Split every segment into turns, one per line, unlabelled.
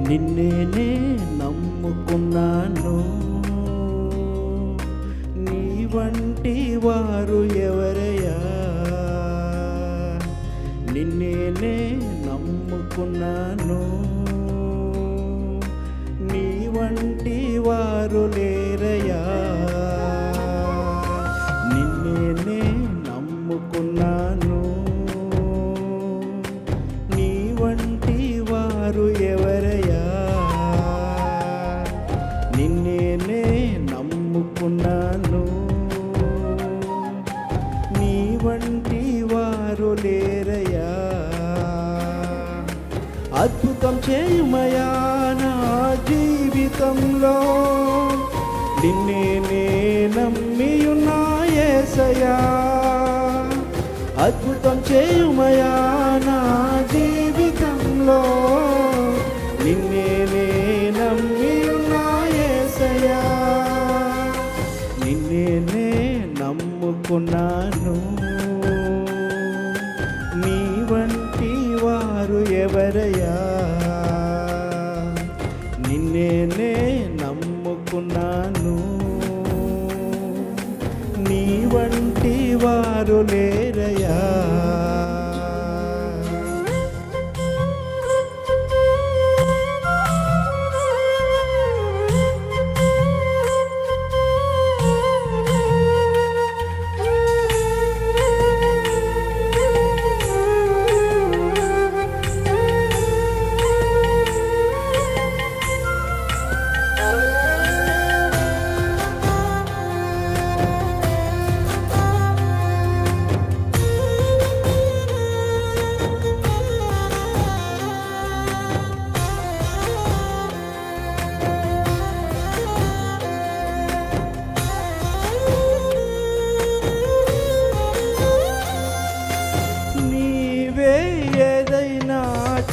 నిన్నేనే నమ్ముకున్నాను, నీ వంటి వారు ఎవరయ్యా? నిన్నేనే నమ్ముకున్నాను, నీ వంటి వారు లేరయ్యా. నిన్నేనే నమ్ముకున్నాను, నీ వంటి వారు ఎవరయ్యా? నిన్నేనే నమ్ముకున్నాను, నీ వంటి వారు లేరయ్యా. అద్భుతం చేయుమయా నా జీవితంలో, నిన్నేనే నమ్మియున్నా యేసయ్యా. అద్భుతం చేయుమయా నా జీవితంలో, నిన్నేనే నమ్మియున్నా యేసయ్యా. నిన్నేనే నమ్ముకున్నాను, నీ వంటి వారు ఎవరయ్యా? నిన్నేనే నమ్ముకున్నాను, నీ వంటి వారు లేరయ్యా.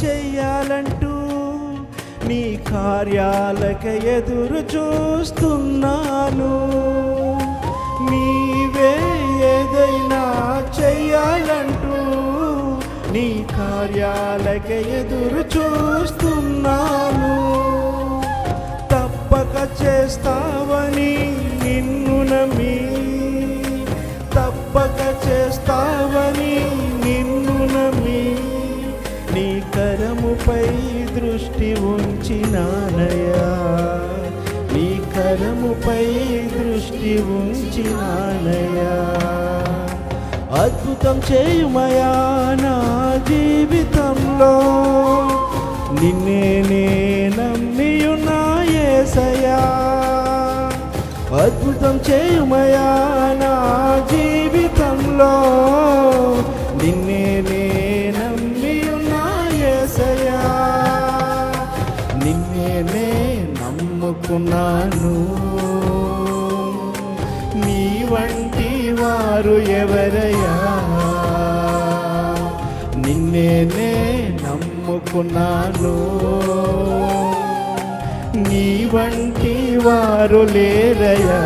చెయ్యాలంటూ నీ కార్యాలక ఎదురు చూస్తున్నాను. నీవే ఏదైనా చెయ్యాలంటూ నీ కార్యాలక ఎదురు చూస్తున్నాను. తప్పక చేస్తావని నిన్ను నమ్మి, తప్పక చేస్తావని నిన్ను నమ్మి, నీ కరముపై దృష్టి ఉంచినానయ్యా, నీ కరముపై దృష్టి ఉంచినానయ్యా. అద్భుతం చేయుమయా నా జీవితంలో, నిన్నేనే నమ్మియున్నా యేసయ్యా. అద్భుతం చేయుమయా నా జీవితంలో, నిన్నేనే నమ్మియున్నా యేసయ్యా. నిన్నేనే నమ్ముకున్నాను, నీ వంటి వారు ఎవరయ్యా? నిన్నేనే నమ్ముకున్నాను, నీ వంటి వారు లేరయ్యా.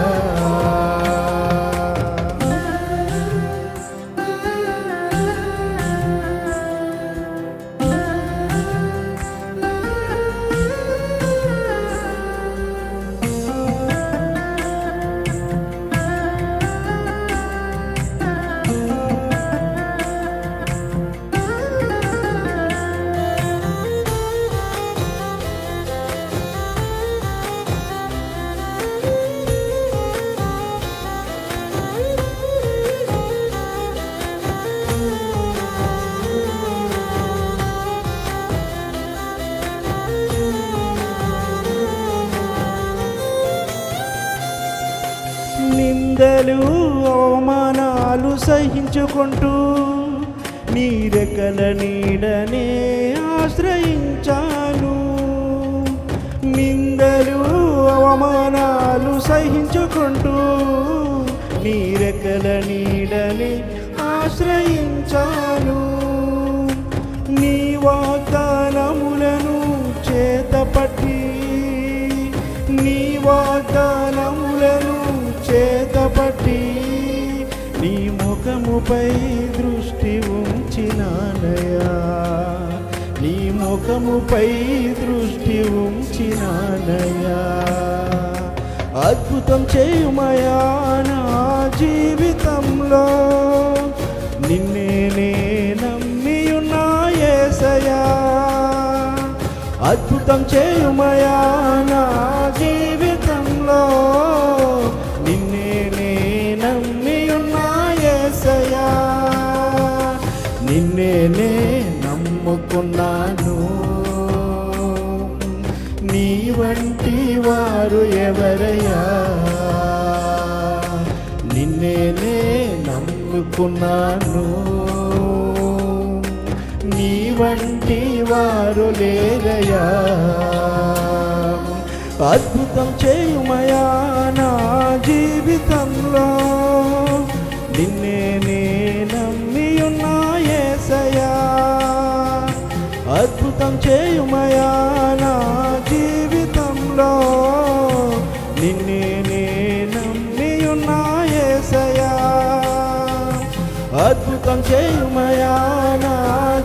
నిందలు అవమానాలు సహించుకుంటూ నీ రెక్కల నీడనే ఆశ్రయించాను. నిందలు అవమానాలు సహించుకుంటూ నీ రెక్కల నీడనే ఆశ్రయించాను. నీ వాగ్దానములను చేతపట్టి, నీ వాగ్దానములను చేతపట్టి, నీ ముఖముపై దృష్టి ఉంచినానయ్యా, నీ ముఖముపై దృష్టి ఉంచినానయ్యా. అద్భుతం చేయుమయా నా జీవితంలో, నిన్నే నే నమ్మియున్నా యేసయ్యా. అద్భుతం చేయుమయా నా జీవితంలో, నిన్నే నే నమ్మియున్నా యేసయ్యా. నిన్నే నే నమ్ముకున్నాను, నీ వంటి వారు ఎవరయ్యా. నిన్నే నే నమ్ముకున్నాను, నీ వంటి వారు లేరయ్యా. అద్భుతం చేయుమయా నా జీవితంలో, నిన్నే నే నమ్మియున్నా యేసయ్యా. అద్భుతం చేయుమయా నా జీవితంలో, నిన్నే నే నమ్మియున్నా యేసయ్యా. అద్భుతం చేయుమయా నా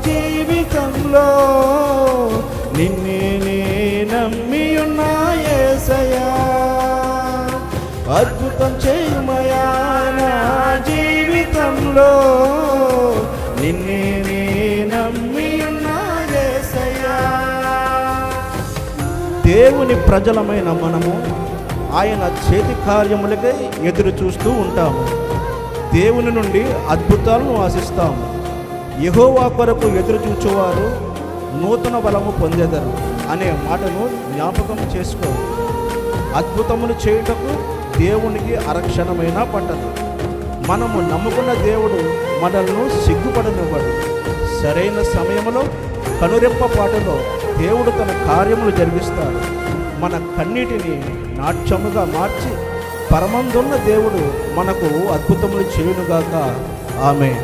జీవితంలో, నిన్నే నే నమ్మియున్నా యేసయ్యా. అద్భుతం చేయుమయా నా జీవితంలో, నిన్నే నే నమ్మియున్నా యేసయ్యా. దేవుని ప్రజలమైన మనము ఆయన చేతి కార్యములకై ఎదురు చూస్తూ ఉంటాము. దేవుని నుండి అద్భుతాలను ఆశిస్తాము. యెహోవా కొరకు ఎదురు చూచువారు నూతన బలము పొందెదరు అనే మాటను జ్ఞాపకం చేసుకో. అద్భుతములు చేయుటకు దేవునికి అరక్షణమైన పట్టదు. మనము నమ్ముకున్న దేవుడు మనల్ని సిగ్గుపడనివ్వడు. సరైన సమయంలో కనురెప్పపాటులో దేవుడు తన కార్యములు జరిగిస్తాడు. మన కన్నీటిని నాట్యముగా మార్చి పరమందున్న దేవుడు మనకు అద్భుతములు చేయునుగాక. ఆమేన్.